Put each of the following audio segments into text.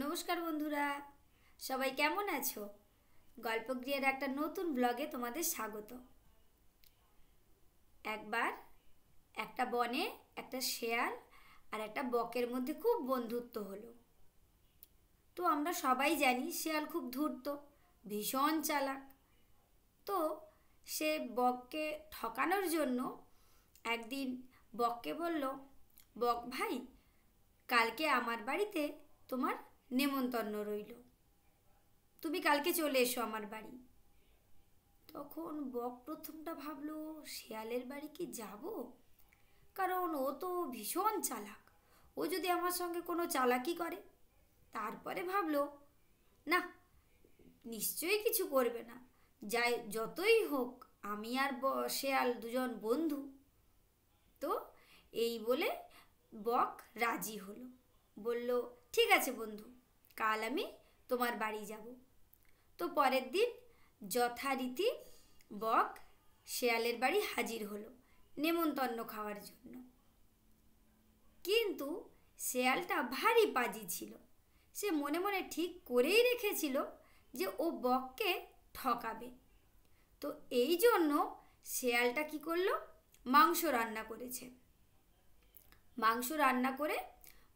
নমস্কার বন্ধুরা, সবাই কেমন আছো? গল্পগৃহের একটা নতুন ব্লগে তোমাদের স্বাগত। একবার একটা বনে একটা শেয়াল আর একটা বকের মধ্যে খুব বন্ধুত্ব হলো। তো আমরা সবাই জানি শেয়াল খুব ধূর্ত, ভীষণ চালাক। তো সে বককে ঠকানোর জন্য একদিন বককে বলল, বক ভাই, কালকে আমার বাড়িতে তোমার নেমন্তন্ন রইল, তুমি কালকে চলে এসো আমার বাড়ি। তখন বক প্রথমটা ভাবলো শেয়ালের বাড়ি কি যাব, কারণ ও তো ভীষণ চালাক, ও যদি আমার সঙ্গে কোনো চালাকি করে। তারপরে ভাবলো না, নিশ্চয়ই কিছু করবে না, যাই যতই হোক আমি আর শেয়াল দুজন বন্ধু। তো এই বলে বক রাজি হলো, বলল ঠিক আছে বন্ধু, কাল আমি তোমার বাড়ি যাব। তো পরের দিন যথারীতি বক শেয়ালের বাড়ি হাজির হলো নেমন্তন্ন খাওয়ার জন্য। কিন্তু শেয়ালটা ভারী পাজি ছিল, সে মনে মনে ঠিক করেই রেখেছিল যে ও বককে ঠকাবে। তো এই জন্য শেয়ালটা কি করলো, মাংস রান্না করেছে। মাংস রান্না করে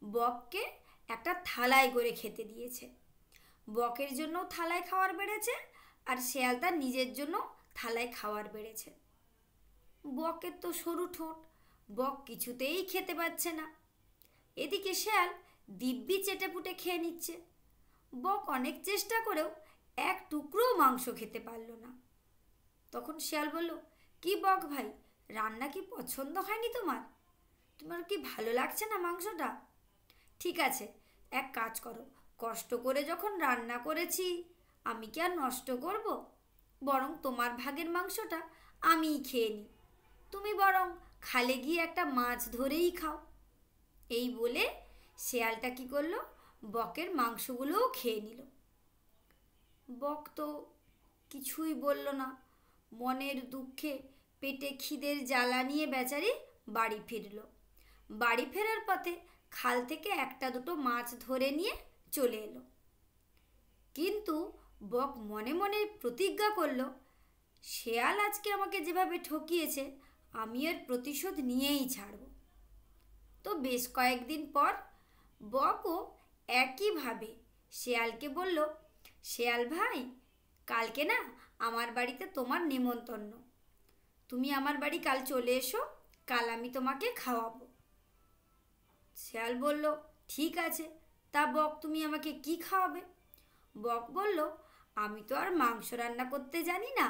বককে একটা থালায় করে খেতে দিয়েছে। বকের জন্য থালায় খাবার বেড়েছে, আর শেয়াল তার নিজের জন্য থালায় খাবার বেড়েছে। বকের তো সরু ঠোঁট, বক কিছুতেই খেতে পাচ্ছে না। এদিকে শেয়াল দিব্যি চেটেপুটে খেয়ে নিচ্ছে। বক অনেক চেষ্টা করেও এক টুকরোও মাংস খেতে পারল না। তখন শেয়াল বলল, কি বক ভাই, রান্না কি পছন্দ হয়নি তোমার? তোমার কি ভালো লাগছে না মাংসটা? ঠিক আছে, এক কাজ করো, কষ্ট করে যখন রান্না করেছি আমি কি আর নষ্ট করব? বরং তোমার ভাগের মাংসটা আমিই খেয়ে নিই। তুমি বরং খালে গিয়ে একটা মাছ ধরেই খাও। এই বলে শেয়ালটা কি করলো, বকের মাংসগুলোও খেয়ে নিল। বক তো কিছুই বলল না, মনের দুঃখে পেটে খিদের জ্বালা নিয়ে বেচারি বাড়ি ফিরল। বাড়ি ফেরার পথে খাল থেকে একটা দুটো মাছ ধরে নিয়ে চলে এলো। কিন্তু বক মনে মনে প্রতিজ্ঞা করলো, শেয়াল আজকে আমাকে যেভাবে ঠকিয়েছে আমি এর প্রতিশোধ নিয়েই ছাড়ব। তো বেশ কয়েকদিন পর বকও একইভাবে শেয়ালকে বলল, শেয়াল ভাই, কালকে না আমার বাড়িতে তোমার নেমন্তন্ন, তুমি আমার বাড়ি কাল চলে এসো, কাল আমি তোমাকে খাওয়াবো। শেয়াল বলল, ঠিক আছে, তা বক তুমি আমাকে কি খাওয়াবে? বক বলল, আমি তো আর মাংস রান্না করতে জানি না,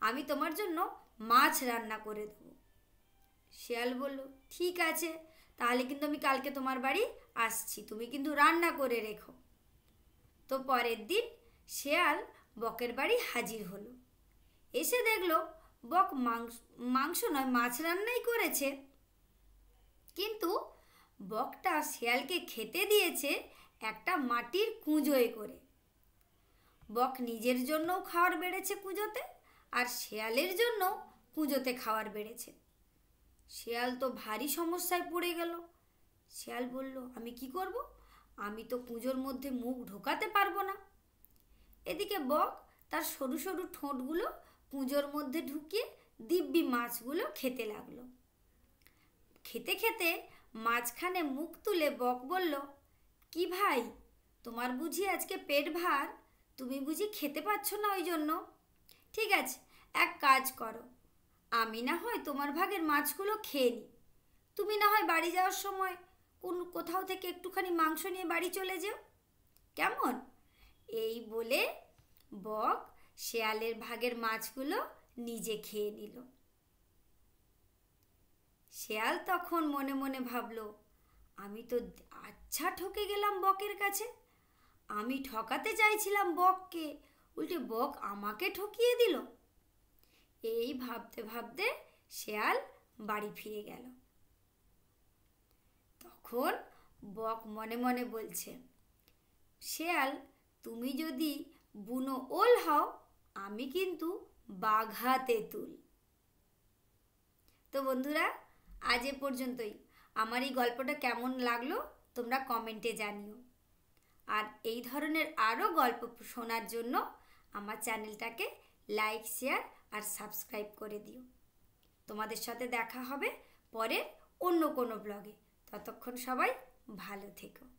আমি তোমার জন্য মাছ রান্না করে দেবো। শেয়াল বলল, ঠিক আছে, তাহলে কিন্তু আমি কালকে তোমার বাড়ি আসছি, তুমি কিন্তু রান্না করে রেখো। তো পরের দিন শেয়াল বকের বাড়ি হাজির হলো। এসে দেখলো বক মাংস নয় মাছ রান্নাই করেছে। কিন্তু বকটা শেয়ালকে খেতে দিয়েছে একটা মাটির কুঁজোয় করে। বক নিজের জন্যও খাবার বেড়েছে কুঁজোতে, আর শেয়ালের জন্য কুঁজোতে খাবার বেড়েছে। শেয়াল তো ভারী সমস্যায় পড়ে গেল। শেয়াল বলল, আমি কি করব? আমি তো কুঁজোর মধ্যে মুখ ঢোকাতে পারবো না। এদিকে বক তার সরু সরু ঠোঁটগুলো কুঁজোর মধ্যে ঢুকিয়ে দিব্যি মাছগুলো খেতে লাগলো। খেতে খেতে মাঝখানে মুখ তুলে বক বলল, কি ভাই, তোমার বুঝি আজকে পেট ভার, তুমি বুঝি খেতে পাচ্ছ না ওই জন্য? ঠিক আছে, এক কাজ করো, আমি না হয় তোমার ভাগের মাছগুলো খেয়ে নিই, তুমি না হয় বাড়ি যাওয়ার সময় কোথাও থেকে একটুখানি মাংস নিয়ে বাড়ি চলে যেও, কেমন? এই বলে বক শেয়ালের ভাগের মাছগুলো নিজে খেয়ে নিল। শেয়াল তখন মনে মনে ভাবল, আমি তো আচ্ছা ঠকে গেলাম বকের কাছে, আমি ঠকাতে চাইছিলাম বককে, উল্টে বক আমাকে ঠকিয়ে দিল। এই ভাবতে ভাবতে শেয়াল বাড়ি ফিরে গেল। তখন বক মনে মনে বলছে, শেয়াল, তুমি যদি বুনো ওল হও, আমি কিন্তু বাঘা তেঁতুল। তো বন্ধুরা, আজ এ পর্যন্তই। আমার এই গল্পটা কেমন লাগলো তোমরা কমেন্টে জানিও। আর এই ধরনের আরও গল্প শোনার জন্য আমার চ্যানেলটাকে লাইক, শেয়ার আর সাবস্ক্রাইব করে দিও। তোমাদের সাথে দেখা হবে পরের অন্য কোনো ব্লগে। ততক্ষণ সবাই ভালো থেকো।